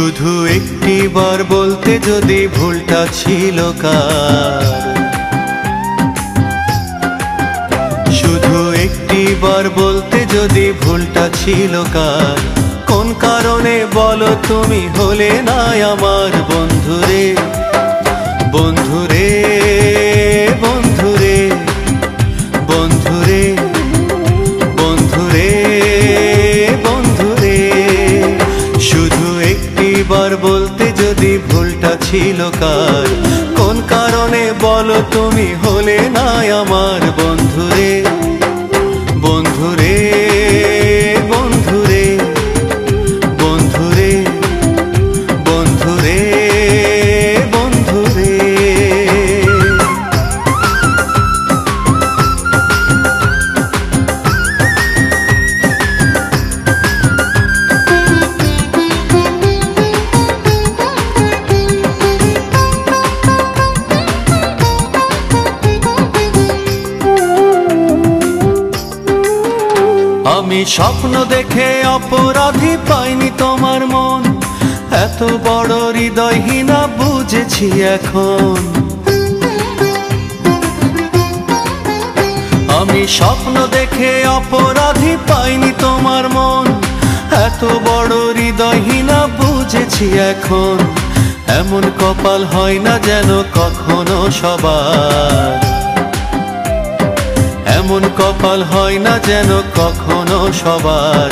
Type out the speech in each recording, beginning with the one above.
শুধু একটি বার বলতে যদি ভুলটা ছিল কার, শুধু একটি বার বলতে যদি ভুলটা ছিল কার, কোন কারণে বলো তুমি হলে না আমার বন্ধুরে। বন্ধুরে বন্ধুরে বন্ধুরে বন্ধুরে বন্ধুরে, শুধু একটি বার বলতে যদি ভুলটা ছিল কার, কোন কারণে বলো তুমি হলে না আমার বন্ধুরে। বন্ধুরে বন্ধুরে বন্ধুরে বন্ধুরে বন্ধুরে। আমি স্বপ্ন দেখে অপরাধী পাইনি তোমার মন, এত বড় হৃদয়হীনা বুঝেছি এখন। আমি স্বপ্ন দেখে অপরাধী পাইনি তোমার মন, এত বড় হৃদয়হীনা বুঝেছি এখন। এমন কপাল হয় না যেন কখনো সবার, এমন কপাল হয় না যেন কখনো সবার।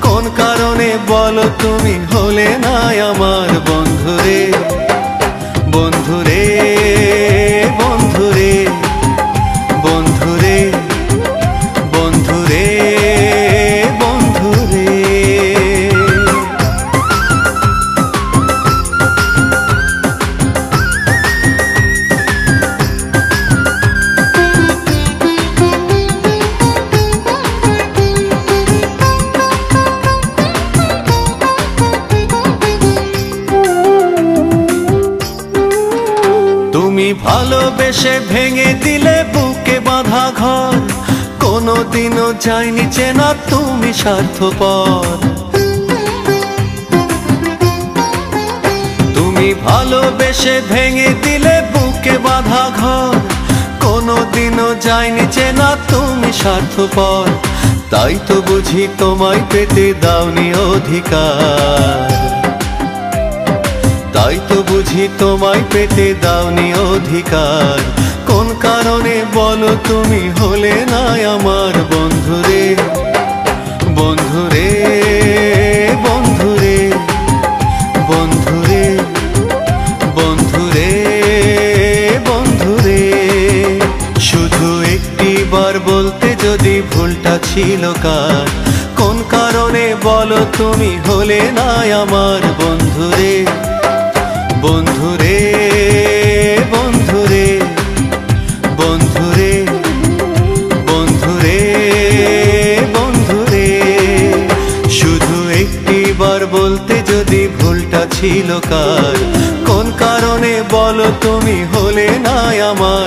কোন কারণে বলো তুমি হলে না আমার বন্ধুরে। বন্ধুরে বন্ধুরে বন্ধুরে বন্ধুরে বন্ধুরে। তুমি ভালোবেসে ভেঙে দিলে বুকে বাঁধা ঘর, কোনোদিনও যায়নি চেনা তুমি স্বার্থপর। তুমি ভালোবেসে ভেঙে দিলে বুকে বাঁধা ঘর, কোনোদিনও যায়নি চেনা তুমি স্বার্থপর। তাই তো বুঝি তোমায় পেতে দাওনি অধিকার, তাই তো বুঝি তোমায় পেতে দাওনি অধিকার। কোন কারণে বলো তুমি হলে না আমার বন্ধুরে। বন্ধুরে বন্ধুরে বন্ধুরে বন্ধুরে বন্ধুরে, শুধু একটি বার বলতে যদি ভুলটা ছিল কার, কোন কারণে বলো তুমি হলে না আমার বন্ধুরে। বন্ধুরে বন্ধুরে বন্ধুরে বন্ধুরে বন্ধুরে, শুধু একটি বার বলতে যদি ভুলটা ছিল কার, কোন কারণে বলো তুমি হলে না আমার